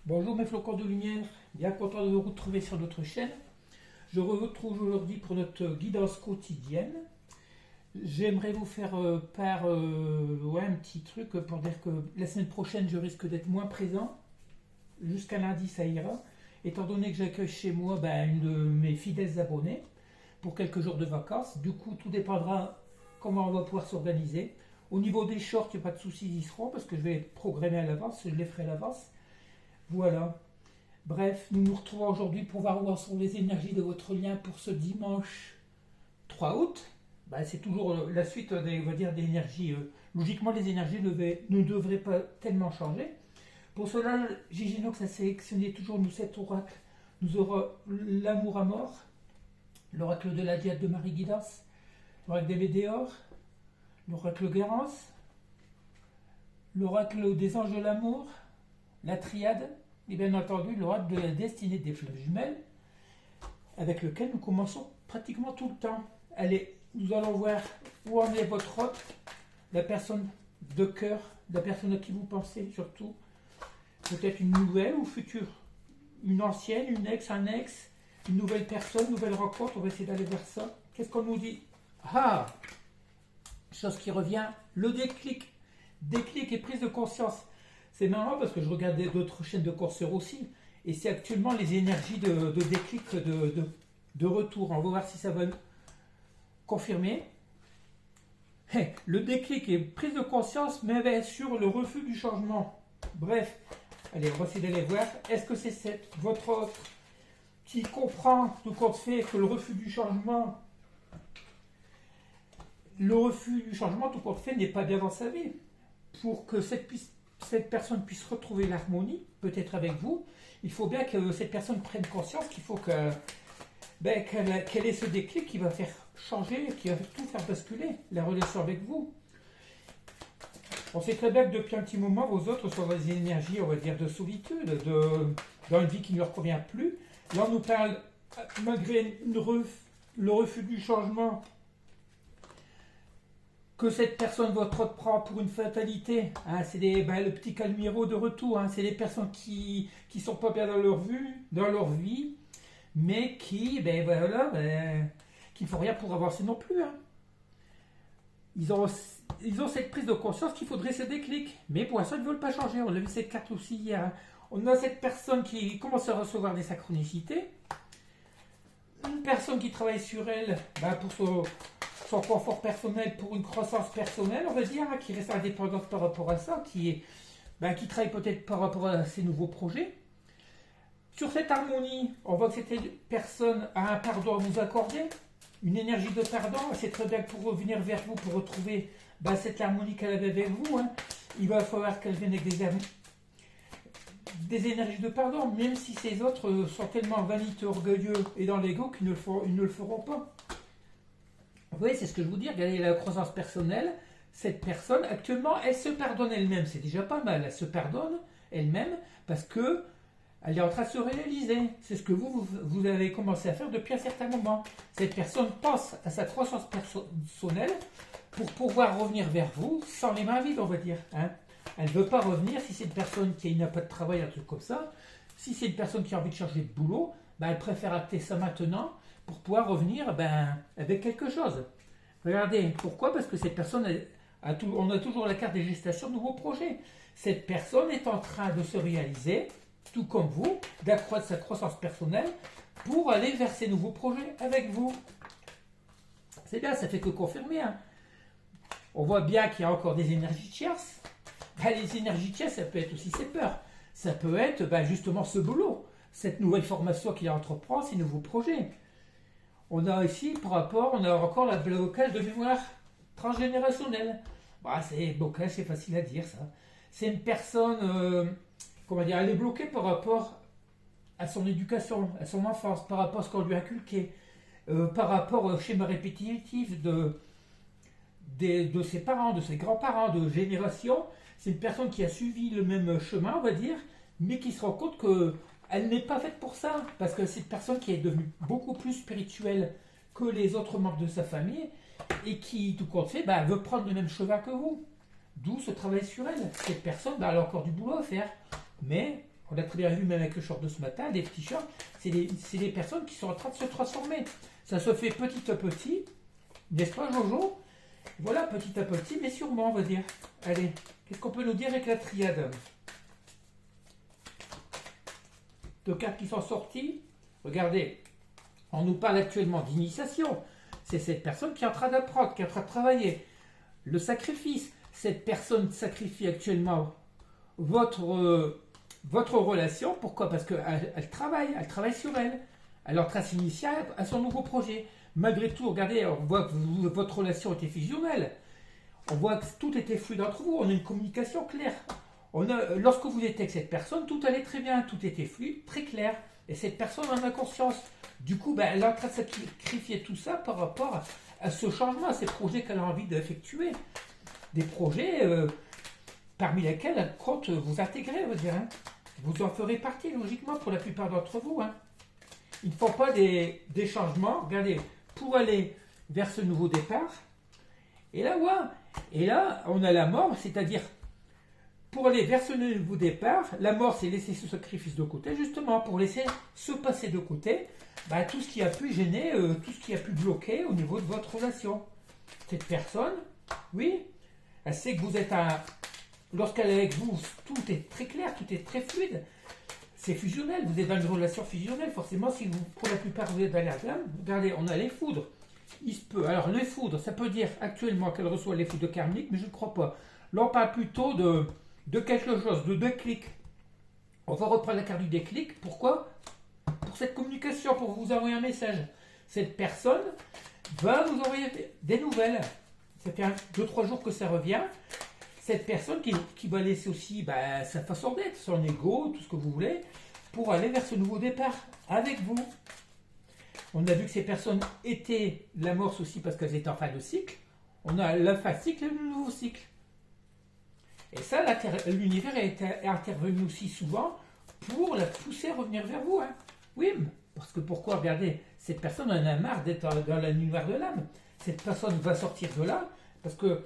Bonjour mes flocons de lumière, bien content de vous retrouver sur notre chaîne. Je vous retrouve aujourd'hui pour notre guidance quotidienne. J'aimerais vous faire un petit truc pour dire que la semaine prochaine je risque d'être moins présent. Jusqu'à lundi ça ira, étant donné que j'accueille chez moi une de mes fidèles abonnés pour quelques jours de vacances. Du coup tout dépendra comment on va pouvoir s'organiser. Au niveau des shorts, il n'y a pas de soucis, ils y seront parce que je vais programmer à l'avance, je les ferai à l'avance. Voilà. Bref, nous nous retrouvons aujourd'hui pour voir où en sont les énergies de votre lien pour ce dimanche 3 août. C'est toujours la suite des, on va dire, des énergies. Logiquement, les énergies ne devraient pas tellement changer. Pour cela, Giginox a sélectionné toujours nous 7 oracles. Nous aurons l'amour à mort, l'oracle de la diade de Marie Guidance, l'oracle des Médéors, l'oracle Guérance, l'oracle des anges de l'amour, la triade, et bien entendu l'oracle de la destinée des fleuves jumelles, avec lequel nous commençons pratiquement tout le temps. Allez, nous allons voir où en est votre hôte, la personne de cœur, la personne à qui vous pensez surtout, peut-être une nouvelle ou future, une ancienne, une ex, un ex, une nouvelle personne, une nouvelle rencontre, on va essayer d'aller vers ça. Qu'est-ce qu'on nous dit? Ah, chose qui revient, le déclic. Déclic et prise de conscience. C'est marrant parce que je regardais d'autres chaînes de courseurs aussi, et c'est actuellement les énergies de déclic, de retour. On va voir si ça va confirmer. Le déclic et prise de conscience, mais sur le refus du changement. Bref, allez, on va essayer d'aller voir. Est-ce que c'est votre autre qui comprend tout compte fait que le refus du changement, tout compte fait, n'est pas bien dans sa vie? Pour que cette personne puisse retrouver l'harmonie, peut-être avec vous, il faut bien que cette personne prenne conscience qu'il faut qu'elle ait ce déclic qui va faire changer, qui va tout faire basculer la relation avec vous. On sait très bien que depuis un petit moment, vos autres sont dans des énergies, on va dire, de solitude, dans une vie qui ne leur convient plus. Là, on nous parle, malgré le refus du changement, que cette personne, votre autre, prend pour une fatalité. C'est le petit Calmiro de retour. C'est des personnes qui sont pas bien dans leur vie, mais qui ne font rien pour avancer non plus. Ils ont cette prise de conscience qu'il faudrait ce déclic. Mais pour l'instant, ils ne veulent pas changer. On a vu cette carte aussi hier. On a cette personne qui commence à recevoir des synchronicités. Une personne qui travaille sur elle pour son confort personnel, pour une croissance personnelle, on va dire, qui reste indépendante par rapport à ça, qui travaille peut-être par rapport à ses nouveaux projets. Sur cette harmonie, on voit que cette personne a un pardon à vous accorder, une énergie de pardon. C'est très bien pour revenir vers vous, pour retrouver cette harmonie qu'elle avait avec vous. Il va falloir qu'elle vienne avec des énergies de pardon, même si ces autres sont tellement vaniteux, orgueilleux et dans l'ego qu'ils ne le feront pas. Vous voyez, c'est ce que je vous dis, regardez la croissance personnelle. Cette personne, actuellement, elle se pardonne elle-même. C'est déjà pas mal. Elle se pardonne elle-même parce que elle est en train de se réaliser. C'est ce que vous avez commencé à faire depuis un certain moment. Cette personne pense à sa croissance personnelle pour pouvoir revenir vers vous sans les mains vides, on va dire. Elle ne veut pas revenir si c'est une personne qui n'a pas de travail, un truc comme ça. Si c'est une personne qui a envie de changer de boulot, elle préfère acter ça maintenant pour pouvoir revenir avec quelque chose. Regardez, pourquoi? Parce que cette personne, on a toujours la carte des gestations de nouveaux projets. Cette personne est en train de se réaliser, tout comme vous, d'accroître sa croissance personnelle pour aller vers ses nouveaux projets avec vous. C'est bien, ça fait que confirmer. On voit bien qu'il y a encore des énergies tierces. Les énergies tierces, ça peut être aussi ses peurs. Ça peut être justement ce boulot, cette nouvelle formation qu'il entreprend, ces nouveaux projets. On a ici, on a encore la blocage de mémoire transgénérationnelle. C'est blocage, c'est facile à dire ça. C'est une personne, elle est bloquée par rapport à son éducation, à son enfance, par rapport à ce qu'on lui a inculqué, par rapport au schéma répétitif de ses parents, de ses grands-parents, de génération. C'est une personne qui a suivi le même chemin, on va dire, mais qui se rend compte que elle n'est pas faite pour ça, parce que c'est une personne qui est devenue beaucoup plus spirituelle que les autres membres de sa famille, et qui, tout compte fait, veut prendre le même chemin que vous. D'où ce travail sur elle. Cette personne, elle a encore du boulot à faire. Mais On l'a très bien vu même avec le short de ce matin, les petits shorts, c'est des personnes qui sont en train de se transformer. Ça se fait petit à petit, n'est-ce pas Jojo? Voilà, petit à petit, mais sûrement, on va dire. Allez, qu'est-ce qu'on peut nous dire avec la triade? Deux cartes qui sont sorties. Regardez, on nous parle actuellement d'initiation. C'est cette personne qui est en train d'apprendre, qui est en train de travailler. Le sacrifice. Cette personne sacrifie actuellement votre relation. Pourquoi? Parce qu'elle travaille sur elle. Elle est en train de s'initier à son nouveau projet. Malgré tout, regardez, on voit que votre relation était fusionnelle. On voit que tout était fluide entre vous. On a une communication claire. Lorsque vous étiez avec cette personne, tout allait très bien. Tout était fluide, très clair. Et cette personne en a conscience. Du coup, elle est en train de sacrifier tout ça par rapport à ce changement, à ces projets qu'elle a envie d'effectuer. Des projets parmi lesquels elle compte vous intégrer, on va dire. Hein. Vous en ferez partie, logiquement, pour la plupart d'entre vous. Hein. Il ne faut pas des changements. Regardez, pour aller vers ce nouveau départ. Et là, ouais. Et là, on a la mort, c'est-à-dire, pour aller vers ce nouveau départ, la mort, c'est laisser ce sacrifice de côté, justement, pour laisser se passer de côté tout ce qui a pu gêner, tout ce qui a pu bloquer au niveau de votre relation. Cette personne, oui, elle sait que vous êtes lorsqu'elle est avec vous, tout est très clair, tout est très fluide. C'est fusionnel, vous êtes dans une relation fusionnelle. Forcément, si vous, pour la plupart, vous êtes dans la flamme, regardez, on a les foudres. Il se peut. Alors, les foudres, ça peut dire actuellement qu'elle reçoit les foudres karmiques, mais je ne crois pas. Là, on parle plutôt de quelque chose, de déclic. On va reprendre la carte du déclic. Pourquoi? Pour cette communication, pour vous envoyer un message. Cette personne va vous envoyer des nouvelles. Ça fait 2-3 jours que ça revient. Cette personne qui va laisser aussi sa façon d'être, son ego, tout ce que vous voulez, pour aller vers ce nouveau départ avec vous. On a vu que ces personnes étaient l'amorce aussi parce qu'elles étaient en fin de cycle. On a la fin de cycle et le nouveau cycle. Et ça, l'univers est intervenu aussi souvent pour la pousser à revenir vers vous. Hein. Oui, parce que pourquoi? Regardez, cette personne en a marre d'être dans l'univers de l'âme. Cette personne va sortir de là parce que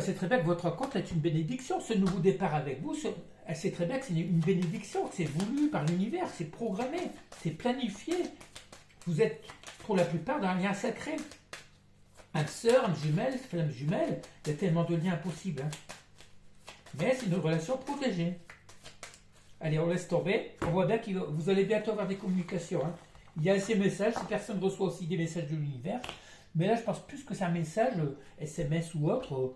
c'est très bien que votre rencontre est une bénédiction. Ce nouveau départ avec vous, elle sait très bien que c'est une bénédiction, que c'est voulu par l'univers, c'est programmé, c'est planifié. Vous êtes, pour la plupart, dans un lien sacré. Âme sœur, âme jumelle, flamme jumelle, il y a tellement de liens possibles. Hein. Mais c'est une relation protégée. Allez, on laisse tomber. On voit bien que vous allez bientôt avoir des communications. Hein. Il y a ces messages, ces personnes reçoivent aussi des messages de l'univers. Mais là, je pense plus que c'est un message SMS ou autre.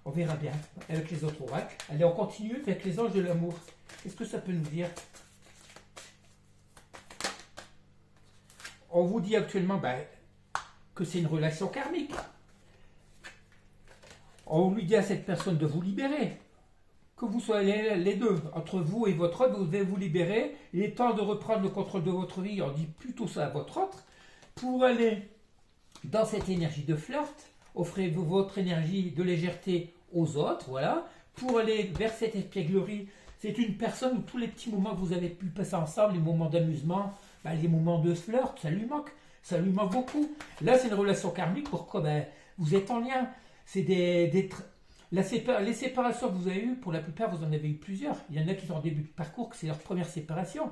On verra bien avec les autres oracles. Allez, on continue avec les anges de l'amour. Qu'est-ce que ça peut nous dire? On vous dit actuellement que c'est une relation karmique. On lui dit à cette personne de vous libérer. Que vous soyez les deux, entre vous et votre autre, vous devez vous libérer. Il est temps de reprendre le contrôle de votre vie. On dit plutôt ça à votre autre. Pour aller dans cette énergie de flirt, offrez-vous votre énergie de légèreté aux autres, voilà, pour aller vers cette espièglerie. C'est une personne où tous les petits moments que vous avez pu passer ensemble, les moments d'amusement, les moments de flirt, ça lui manque beaucoup. Là, c'est une relation karmique, pourquoi? Vous êtes en lien. C'est les séparations que vous avez eues, pour la plupart, vous en avez eu plusieurs. Il y en a qui sont en début de parcours, que c'est leur première séparation.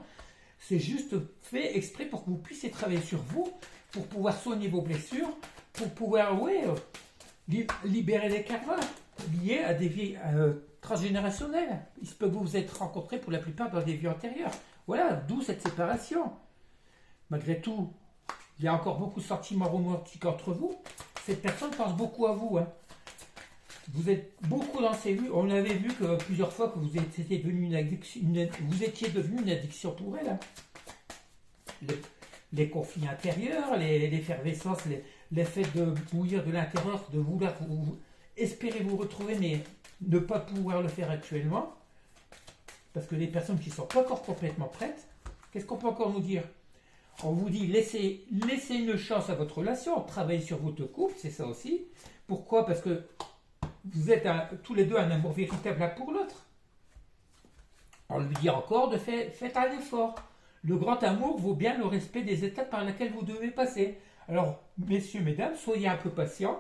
C'est juste fait exprès pour que vous puissiez travailler sur vous, pour pouvoir soigner vos blessures, pour pouvoir, libérer les karmas liés à des vies transgénérationnelles. Il se peut que vous vous êtes rencontrés pour la plupart dans des vies antérieures. Voilà, d'où cette séparation. Malgré tout, il y a encore beaucoup de sentiments romantiques entre vous. Cette personne pense beaucoup à vous. Hein. Vous êtes beaucoup dans ses vues. On avait vu que plusieurs fois que vous étiez devenu une addiction, vous étiez devenu une addiction pour elle. Hein. Les conflits intérieurs, l'effervescence, les faits de bouillir de l'intérieur, de vouloir espérer vous retrouver, mais ne pas pouvoir le faire actuellement, parce que les personnes qui ne sont pas encore complètement prêtes, qu'est-ce qu'on peut encore nous dire? On vous dit, laissez une chance à votre relation, travaillez sur votre couple, c'est ça aussi. Pourquoi? Parce que vous êtes tous les deux un amour véritable l'un pour l'autre. On lui dit encore faites un effort. Le grand amour vaut bien le respect des étapes par lesquelles vous devez passer. Alors, messieurs, mesdames, soyez un peu patients,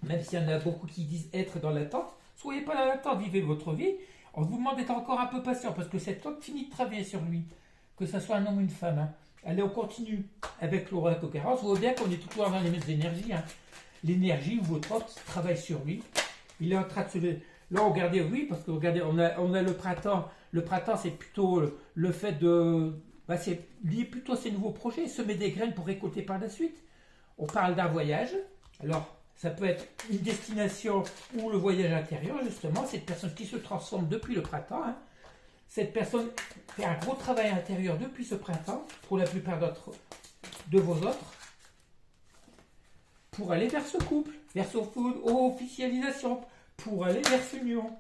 même s'il y en a beaucoup qui disent être dans l'attente. Soyez pas dans l'attente, vivez votre vie. On vous demande d'être encore un peu patient parce que cet homme finit de travailler sur lui, que ce soit un homme ou une femme. Hein. Allez, on continue avec l'oracle Carence. Vous voyez bien qu'on est toujours dans les mêmes énergies. Hein. L'énergie où votre hôte travaille sur lui. Il est en train de se... Là, regardez, oui, parce que regardez, on a le printemps. Le printemps, c'est plutôt le fait de... Bah, c'est lié plutôt à ses nouveaux projets, semer des graines pour récolter par la suite. On parle d'un voyage. Alors, ça peut être une destination ou le voyage intérieur, justement. Cette personne qui se transforme depuis le printemps. Hein. Cette personne fait un gros travail intérieur depuis ce printemps, pour la plupart de vos autres, pour aller vers ce couple, vers cette officialisation, pour aller vers cette union.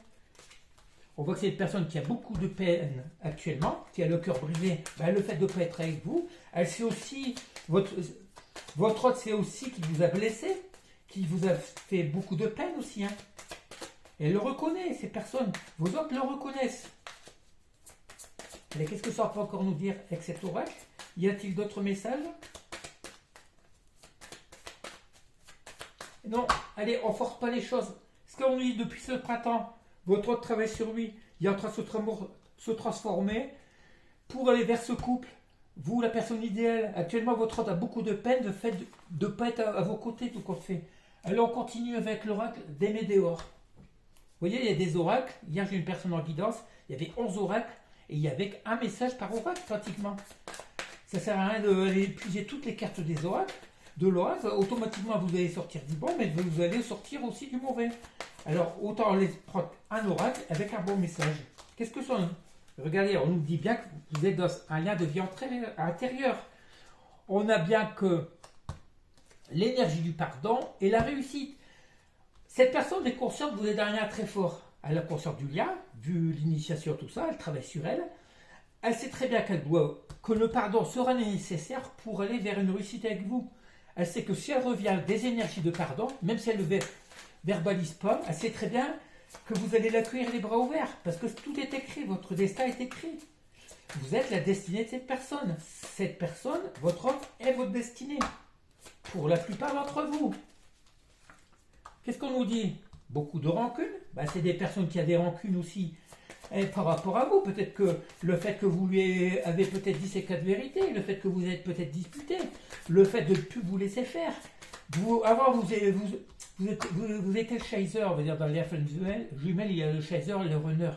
On voit que c'est une personne qui a beaucoup de peine actuellement, qui a le cœur brisé, ben le fait de ne pas être avec vous. Elle sait aussi, votre autre sait aussi qu'il vous a blessé, qu'il vous a fait beaucoup de peine aussi. Hein. Elle le reconnaît, ces personnes, vos autres le reconnaissent. Allez, qu'est-ce que ça peut encore nous dire avec cet oracle? Y a-t-il d'autres messages? Non, allez, on ne force pas les choses. Ce qu'on dit depuis ce printemps, votre autre travaille sur lui, il est en train de se transformer pour aller vers ce couple. Vous, la personne idéale, actuellement, votre autre a beaucoup de peine, le fait de ne pas être à vos côtés, tout compte fait. Alors, on continue avec l'oracle des Médéors. Vous voyez, il y a des oracles. Hier, j'ai une personne en guidance, il y avait 11 oracles, et il y avait un message par oracle, pratiquement. Ça ne sert à rien d'épuiser toutes les cartes des oracles. De l'oracle, automatiquement, vous allez sortir du bon, mais vous allez sortir aussi du mauvais. Alors, autant les prendre un oracle avec un bon message. Qu'est-ce que ça? Regardez, on nous dit bien que vous êtes dans un lien de vie intérieure. On a bien que l'énergie du pardon et la réussite. Cette personne est consciente que vous êtes dans un lien très fort. Elle a conscience du lien, vu l'initiation, tout ça, elle travaille sur elle. Elle sait très bien que le pardon sera nécessaire pour aller vers une réussite avec vous. Elle sait que si elle revient des énergies de pardon, même si elle ne le verbalise pas, elle sait très bien que vous allez l'accueillir les bras ouverts, parce que tout est écrit, votre destin est écrit. Vous êtes la destinée de cette personne. Cette personne, votre homme, est votre destinée. Pour la plupart d'entre vous. Qu'est-ce qu'on nous dit? Beaucoup de rancune. C'est des personnes qui ont des rancunes aussi. Et par rapport à vous, peut-être que le fait que vous lui avez peut-être dit ces 4 vérités, le fait que vous êtes peut-être disputé, le fait de ne plus vous laisser faire. Avant, vous étiez le chaser, on va dire dans les jumelles, il y a le chaser et le runner.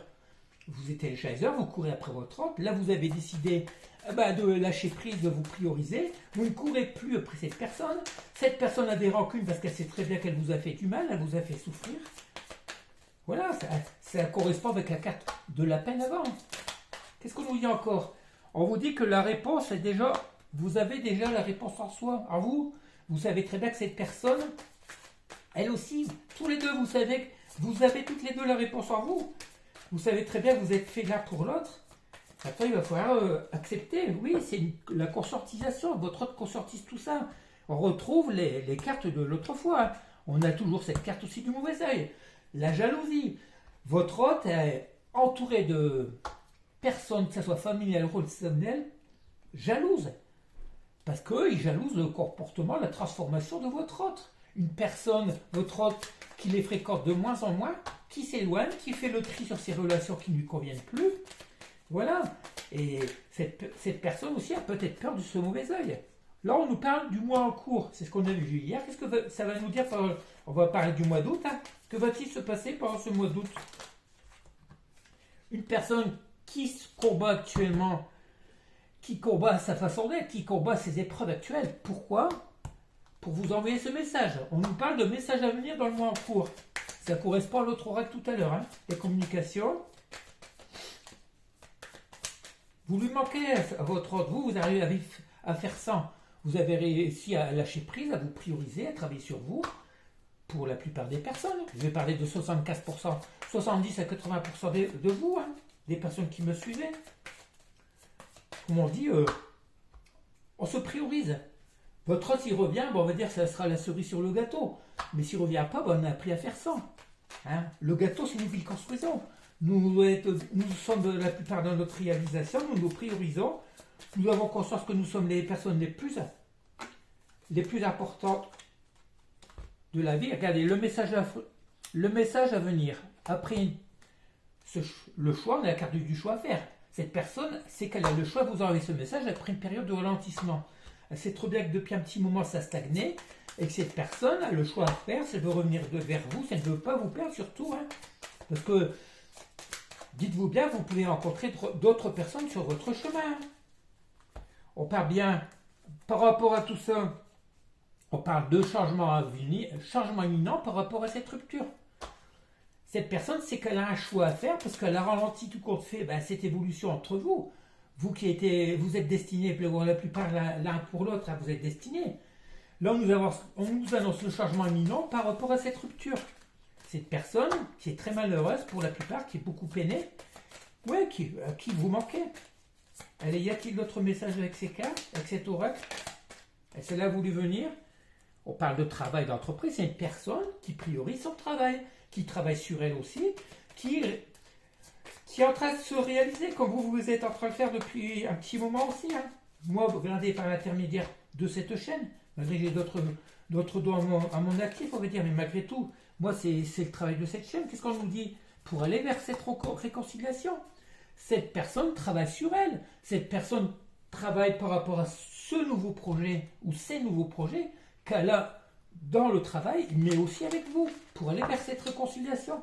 Vous étiez le chaser, vous courez après votre homme. Là, vous avez décidé de lâcher prise, de vous prioriser. Vous ne courez plus après cette personne. Cette personne a des rancunes parce qu'elle sait très bien qu'elle vous a fait du mal, elle vous a fait souffrir. Voilà, ça correspond avec la carte de la peine avant. Qu'est-ce qu'on nous dit encore? On vous dit que la réponse est déjà... Vous avez déjà la réponse en soi. À vous, vous savez très bien que cette personne, elle aussi, tous les deux, vous savez que vous avez toutes les deux la réponse en vous. Vous savez très bien que vous êtes fait l'un pour l'autre. Après, il va falloir accepter. Oui, c'est la consortisation. Votre autre consortise tout ça. On retrouve les cartes de l'autre fois. On a toujours cette carte aussi du mauvais œil. La jalousie. Votre hôte est entouré de personnes, que ce soit familiales ou relationnelles, jalouses. Parce qu'ils jalousent le comportement, la transformation de votre hôte. Une personne, votre hôte, qui les fréquente de moins en moins, qui s'éloigne, qui fait le tri sur ses relations qui ne lui conviennent plus. Voilà. Et cette personne aussi a peut-être peur de ce mauvais œil. Là, on nous parle du mois en cours. C'est ce qu'on a vu hier. Qu'est-ce que ça va nous dire? On va parler du mois d'août. Hein. Que va-t-il se passer pendant ce mois d'août? Une personne qui se combat actuellement, qui combat sa façon d'être, qui combat ses épreuves actuelles. Pourquoi? Pour vous envoyer ce message. On nous parle de messages à venir dans le mois en cours. Ça correspond à l'autre oracle tout à l'heure. Hein. Les communications. Vous lui manquez à votre ordre. Vous arrivez à faire ça. Vous avez réussi à lâcher prise, à vous prioriser, à travailler sur vous. Pour la plupart des personnes. Je vais parler de 75%, 70 à 80% de vous, hein, des personnes qui me suivaient. Comme on dit, on se priorise. Votre hôte, s'il revient, on va dire que ça sera la cerise sur le gâteau. Mais s'il ne revient pas, on a appris à faire ça. Hein. Le gâteau, c'est nous qui le construisons. Nous sommes la plupart de notre réalisation, nous nous priorisons. Nous avons conscience que nous sommes les personnes les plus importantes de la vie. Regardez, le message à venir. Après le choix, on a la carte du choix à faire. Cette personne sait qu'elle a le choix de vous envoyer ce message après une période de ralentissement. Elle sait trop bien que depuis un petit moment ça stagnait et que cette personne a le choix à faire, si elle veut revenir vers vous, si elle ne veut pas vous perdre surtout. Hein. Parce que, dites-vous bien, vous pouvez rencontrer d'autres personnes sur votre chemin. On parle bien, par rapport à tout ça, on parle de changement imminent par rapport à cette rupture. Cette personne, c'est qu'elle a un choix à faire parce qu'elle a ralenti tout compte fait cette évolution entre vous. Vous vous êtes destinés, pour la plupart l'un pour l'autre, vous êtes destinés. Là, on nous annonce le changement imminent par rapport à cette rupture. Cette personne qui est très malheureuse pour la plupart, qui est beaucoup peinée, qui vous manquait. Allez, y a-t-il d'autres messages avec ces cartes, avec cet oracle? Est-ce a voulu venir? On parle de travail d'entreprise, c'est une personne qui priorise son travail, qui travaille sur elle aussi, qui est en train de se réaliser, comme vous êtes en train de faire depuis un petit moment aussi. Hein. Moi, regardez par l'intermédiaire de cette chaîne, malgré que j'ai d'autres dons à mon actif, on va dire, mais malgré tout, moi, c'est le travail de cette chaîne. Qu'est-ce qu'on nous dit? Pour aller vers cette réconciliation. Cette personne travaille sur elle. Cette personne travaille par rapport à ce nouveau projet ou ces nouveaux projets qu'elle a dans le travail, mais aussi avec vous, pour aller vers cette réconciliation.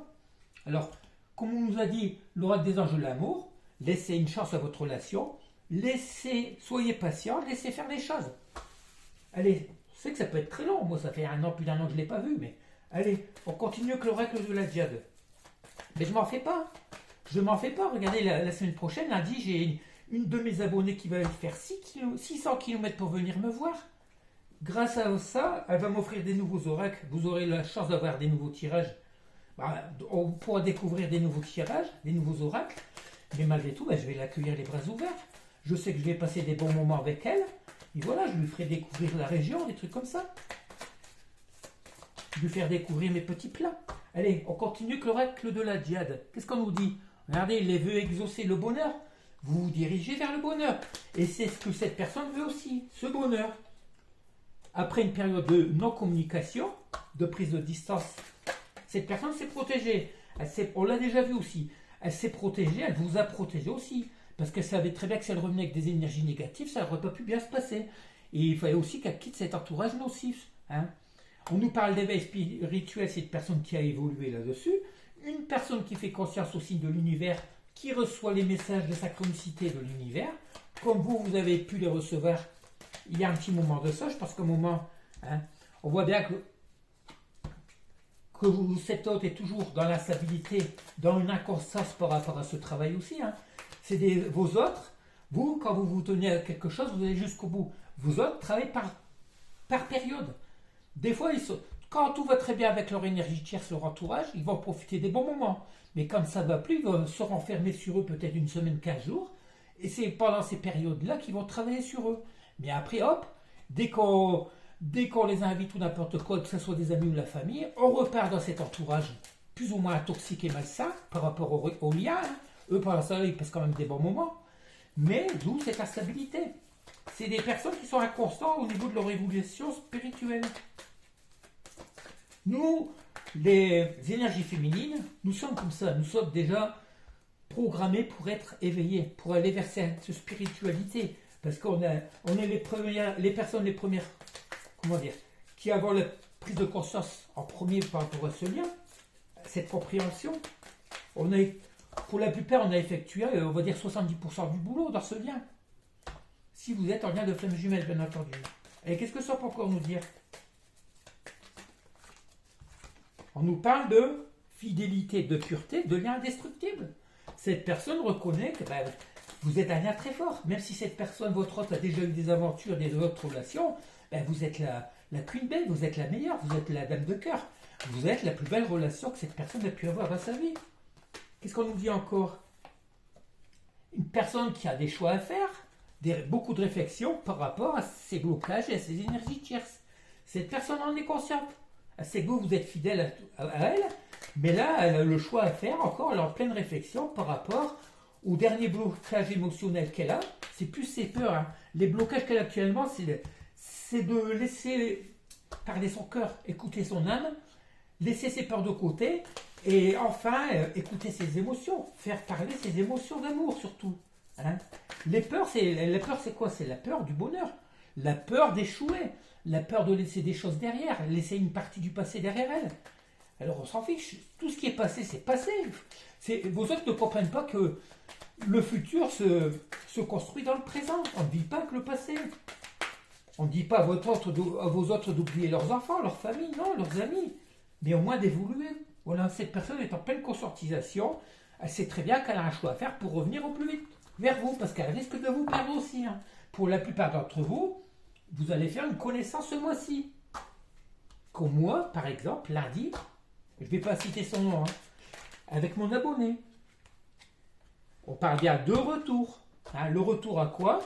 Alors, comme on nous a dit l'oracle des anges de l'amour, laissez une chance à votre relation, soyez patient, laissez faire les choses. Allez, je sais que ça peut être très long, moi ça fait plus d'un an que je ne l'ai pas vu, mais allez, on continue avec l'oracle de la Diade. Mais je m'en fais pas. Je m'en fais pas. Regardez, la semaine prochaine, lundi, j'ai une de mes abonnées qui va faire 600 km pour venir me voir. Grâce à ça, elle va m'offrir des nouveaux oracles. Vous aurez la chance d'avoir des nouveaux tirages. On pourra découvrir des nouveaux tirages, des nouveaux oracles. Mais malgré tout, je vais l'accueillir les bras ouverts. Je sais que je vais passer des bons moments avec elle. Et voilà, je lui ferai découvrir la région, des trucs comme ça. Je lui faire découvrir mes petits plats. Allez, on continue avec l'oracle de la Diade. Qu'est-ce qu'on nous dit? Regardez, les vœux exaucer le bonheur. Vous vous dirigez vers le bonheur. Et c'est ce que cette personne veut aussi, ce bonheur. Après une période de non-communication, de prise de distance, cette personne s'est protégée. On l'a déjà vu aussi. Elle s'est protégée, elle vous a protégé aussi. Parce qu'elle savait très bien que si elle revenait avec des énergies négatives, ça n'aurait pas pu bien se passer. Et il fallait aussi qu'elle quitte cet entourage nocif. Hein. On nous parle d'éveil spirituel, c'est une personne qui a évolué là-dessus. Une personne qui fait conscience au signe de l'univers, qui reçoit les messages de synchronicité de l'univers. Comme vous avez pu les recevoir il y a un petit moment de ça. Je pense qu'au moment, on voit bien que cet hôte est toujours dans l'instabilité, dans une inconscience par rapport à ce travail aussi. Hein. C'est vos autres, vous, quand vous vous tenez à quelque chose, vous allez jusqu'au bout. Vos autres travaillent par période. Des fois, quand tout va très bien avec leur énergie tierce, leur entourage, ils vont profiter des bons moments. Mais quand ça ne va plus, ils vont se renfermer sur eux peut-être une semaine, 15 jours. Et c'est pendant ces périodes-là qu'ils vont travailler sur eux. Mais après, hop, dès qu'on les invite ou n'importe quoi, que ce soit des amis ou la famille, on repart dans cet entourage plus ou moins toxique et malsain par rapport au lien. Hein. Eux, pendant ça, ils passent quand même des bons moments. Mais d'où cette instabilité. C'est des personnes qui sont inconstantes au niveau de leur évolution spirituelle. Nous, les énergies féminines, nous sommes comme ça. Nous sommes déjà programmés pour être éveillés, pour aller vers cette spiritualité. Parce qu'on est les personnes les premières, qui avons la prise de conscience en premier par rapport à ce lien, cette compréhension. Pour la plupart, on a effectué, on va dire 70% du boulot dans ce lien. Si vous êtes en lien de flamme jumelle, bien entendu. Et qu'est-ce que ça peut encore nous dire? On nous parle de fidélité, de pureté, de lien indestructible. Cette personne reconnaît que vous êtes un lien très fort. Même si cette personne, votre hôte, a déjà eu des aventures, des autres relations, vous êtes la queen belle, vous êtes la meilleure, vous êtes la dame de cœur. Vous êtes la plus belle relation que cette personne a pu avoir dans sa vie. Qu'est-ce qu'on nous dit encore? Une personne qui a des choix à faire, beaucoup de réflexions par rapport à ses blocages et à ses énergies tierces. Cette personne en est consciente. Elle sait que vous êtes fidèle à elle, mais là, elle a le choix à faire encore, elle est en pleine réflexion par rapport au dernier blocage émotionnel qu'elle a. C'est plus ses peurs. Hein. Les blocages qu'elle a actuellement, c'est de laisser parler son cœur, écouter son âme, laisser ses peurs de côté Et enfin, écouter ses émotions, faire parler ses émotions d'amour surtout. Hein. La peur, c'est quoi? C'est la peur du bonheur, la peur d'échouer, la peur de laisser des choses derrière, laisser une partie du passé derrière elle. Alors on s'en fiche, tout ce qui est passé, c'est passé. Vos autres ne comprennent pas que le futur se construit dans le présent. On ne vit pas que le passé. On ne dit pas à vos autres d'oublier leurs enfants, leur famille, non, leurs amis, mais au moins d'évoluer. Voilà, cette personne est en pleine conscientisation, elle sait très bien qu'elle a un choix à faire pour revenir au plus vite vers vous, parce qu'elle risque de vous perdre aussi. Hein. Pour la plupart d'entre vous, vous allez faire une connaissance ce mois-ci. Comme moi, par exemple, lundi, je ne vais pas citer son nom, hein, avec mon abonné. On parle bien de retour. Hein, le retour à quoi?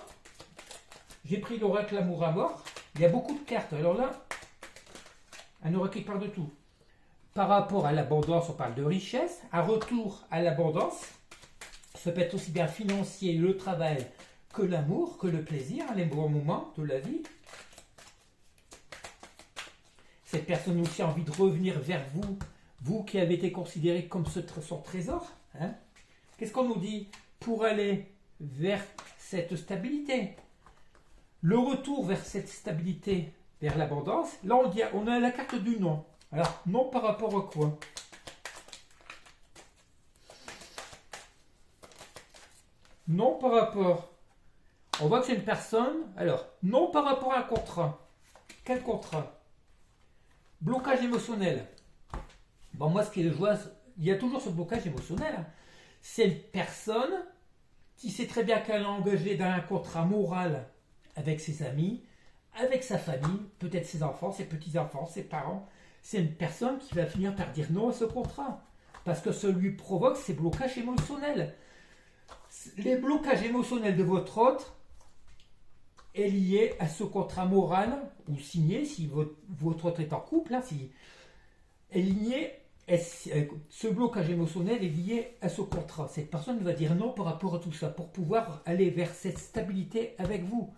J'ai pris l'oracle L'amour à mort. Il y a beaucoup de cartes. Alors là, un oracle qui parle de tout. Par rapport à l'abondance, on parle de richesse. Un retour à l'abondance. Ça peut être aussi bien financier, le travail, que l'amour, que le plaisir, les bons moments de la vie. Cette personne aussi a envie de revenir vers vous, vous qui avez été considéré comme son trésor. Hein. Qu'est-ce qu'on nous dit pour aller vers cette stabilité? Le retour vers cette stabilité, vers l'abondance, là on a la carte du non. Alors, non par rapport à quoi? Non par rapport. On voit que c'est une personne. Alors, non par rapport à un contrat. Quel contrat? Blocage émotionnel. Bon, moi, ce qui est joie, il y a toujours ce blocage émotionnel. Hein. C'est une personne qui sait très bien qu'elle est engagée dans un contrat moral avec ses amis, avec sa famille, peut-être ses enfants, ses petits-enfants, ses parents. C'est une personne qui va finir par dire non à ce contrat. Parce que ça lui provoque ces blocages émotionnels. Les blocages émotionnels de votre autre est lié à ce contrat moral ou signé, si votre autre est en couple, hein, est lié, ce blocage émotionnel est lié à ce contrat. Cette personne va dire non par rapport à tout ça pour pouvoir aller vers cette stabilité avec vous.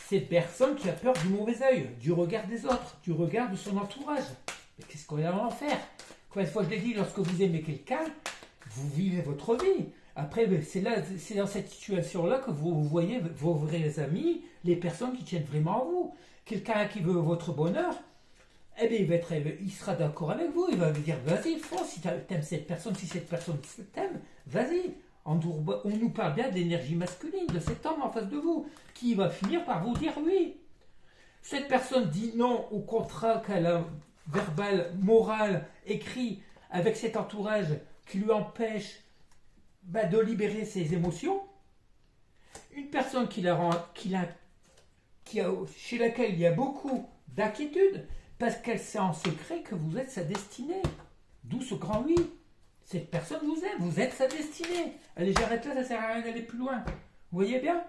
Cette personne qui a peur du mauvais œil, du regard des autres, du regard de son entourage. Mais qu'est-ce qu'on va en faire? Combien de fois je l'ai dit, lorsque vous aimez quelqu'un, vous vivez votre vie. Après, c'est dans cette situation-là que vous voyez vos vrais amis, les personnes qui tiennent vraiment à vous. Quelqu'un qui veut votre bonheur, eh bien, il sera d'accord avec vous. Il va vous dire, vas-y, fonce, si tu aimes cette personne, si cette personne t'aime, vas-y. On nous parle bien d'énergie masculine, de cet homme en face de vous, qui va finir par vous dire oui. Cette personne dit non au contrat qu'elle a verbal, moral, écrit avec cet entourage qui lui empêche de libérer ses émotions. Une personne chez laquelle il y a beaucoup d'inquiétude parce qu'elle sait en secret que vous êtes sa destinée. D'où ce grand oui. Cette personne vous aime, vous êtes sa destinée. Allez, j'arrête là, ça ne sert à rien d'aller plus loin. Vous voyez bien?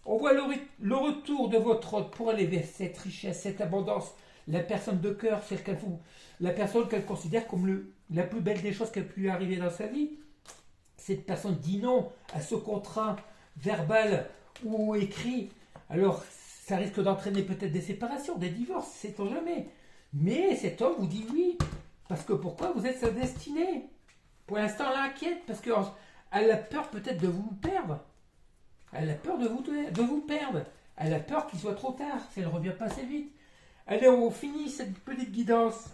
On voit le retour de votre autre pour aller vers cette richesse, cette abondance. La personne de cœur, la personne qu'elle considère comme la plus belle des choses qui a pu lui arriver dans sa vie. Cette personne dit non à ce contrat verbal ou écrit. Alors, ça risque d'entraîner peut-être des séparations, des divorces, sait-on jamais. Mais cet homme vous dit oui. Parce que pourquoi? Vous êtes sa destinée. Pour l'instant, elle l'inquiète parce qu'elle a peur peut-être de vous perdre. Elle a peur de vous perdre. Elle a peur qu'il soit trop tard, si elle ne revient pas assez vite. Allez, on finit cette petite guidance.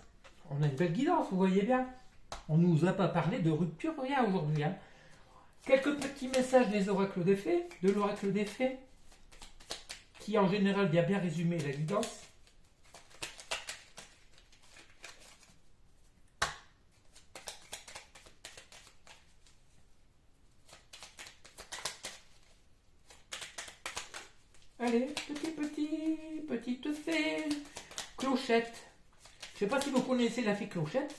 On a une belle guidance, vous voyez bien. On ne nous a pas parlé de rupture, rien aujourd'hui. Hein. Quelques petits messages des oracles des fées, de l'oracle des fées, qui en général vient bien résumer la guidance. Allez, petite fée, Clochette. Je ne sais pas si vous connaissez la fée Clochette.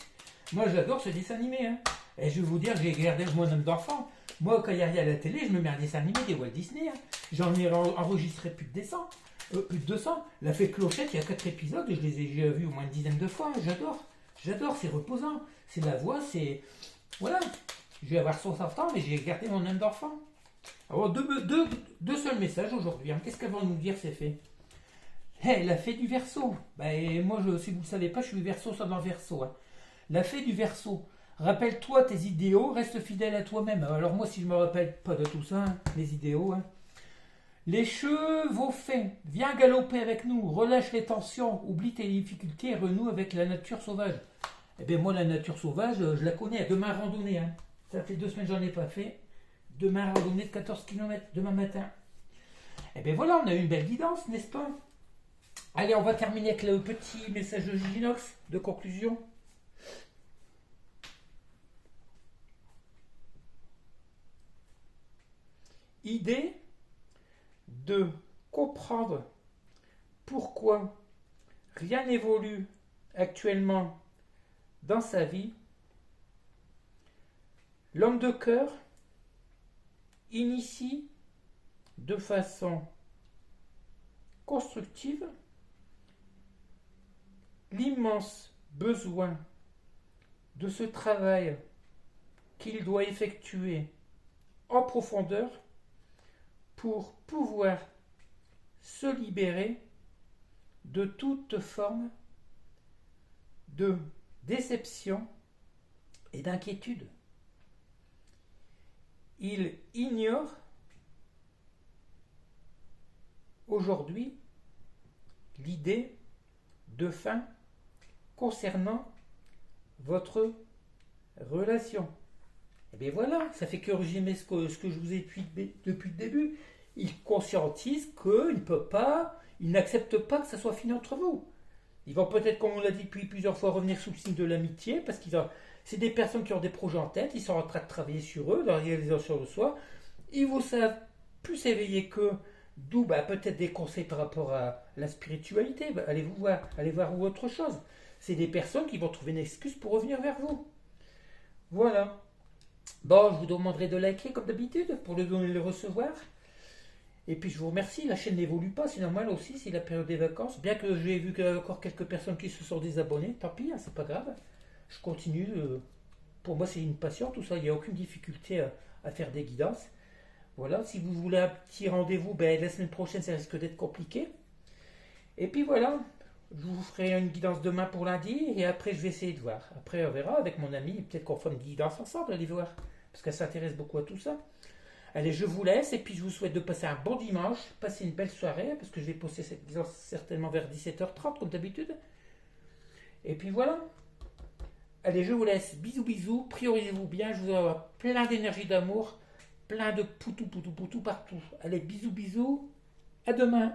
Moi, j'adore ce dessin animé. Hein. Et je vais vous dire, j'ai regardé mon homme d'enfant. Moi, quand il y a rien à la télé, je me mets un dessin animé des Walt Disney. Hein. J'en ai enregistré plus de 200. La fée Clochette, il y a 4 épisodes et je les ai déjà vus au moins une dizaine de fois. J'adore, c'est reposant. C'est la voix, c'est... Voilà. Je vais avoir 60 ans, mais j'ai gardé mon âme d'enfant. Alors, deux seuls messages aujourd'hui. Hein. Qu'est-ce qu'elles vont nous dire, ces fées? La fée du Verseau. Ben, moi, si vous ne le savez pas, je suis Verseau sans dans Verseau. Hein. La fée du Verseau. Rappelle-toi tes idéaux, reste fidèle à toi-même. Alors moi, si je me rappelle pas de tout ça, hein, les idéaux. Hein. Les chevaux faits, viens galoper avec nous, relâche les tensions, oublie tes difficultés et renoue avec la nature sauvage. Eh bien moi, la nature sauvage, je la connais. Demain, randonnée. Hein. Ça fait 2 semaines que j'en ai pas fait. Demain, randonnée de 14 km, demain matin. Eh bien voilà, on a eu une belle guidance, n'est-ce pas? Allez, on va terminer avec le petit message de Ginox de conclusion. Idée de comprendre pourquoi rien n'évolue actuellement dans sa vie. L'homme de cœur initie de façon constructive l'immense besoin de ce travail qu'il doit effectuer en profondeur pour pouvoir se libérer de toute forme de déception et d'inquiétude. Il ignore aujourd'hui l'idée de fin concernant votre relation. Et bien voilà, ça fait que résumer ce que je vous ai dit depuis le début. Il conscientise qu'il ne peut pas, il n'accepte pas que ça soit fini entre vous. Ils vont peut-être, comme on l'a dit depuis plusieurs fois, revenir sous le signe de l'amitié, parce que c'est des personnes qui ont des projets en tête, ils sont en train de travailler sur eux, dans la réalisation de soi. Ils vous savent plus éveillés qu'eux, d'où peut-être des conseils par rapport à la spiritualité. Allez voir autre chose. C'est des personnes qui vont trouver une excuse pour revenir vers vous. Voilà. Bon, je vous demanderai de liker comme d'habitude pour le donner et le recevoir. Et puis je vous remercie, la chaîne n'évolue pas, c'est normal aussi, c'est la période des vacances. Bien que j'ai vu qu'il y a encore quelques personnes qui se sont désabonnées, tant pis, hein, c'est pas grave. Je continue. Pour moi, c'est une passion, tout ça, il n'y a aucune difficulté à faire des guidances. Voilà, si vous voulez un petit rendez-vous, la semaine prochaine, ça risque d'être compliqué. Et puis voilà, je vous ferai une guidance demain pour lundi, et après, je vais essayer de voir. Après, on verra avec mon ami, peut-être qu'on fera une guidance ensemble, allez voir, parce qu'elle s'intéresse beaucoup à tout ça. Allez, je vous laisse et puis je vous souhaite de passer un bon dimanche, passer une belle soirée, parce que je vais poster cette guidance certainement vers 17h30 comme d'habitude. Et puis voilà. Allez, je vous laisse. Bisous, bisous. Priorisez-vous bien. Je vous envoie plein d'énergie d'amour, plein de poutou, poutou, poutou partout. Allez, bisous, bisous. À demain.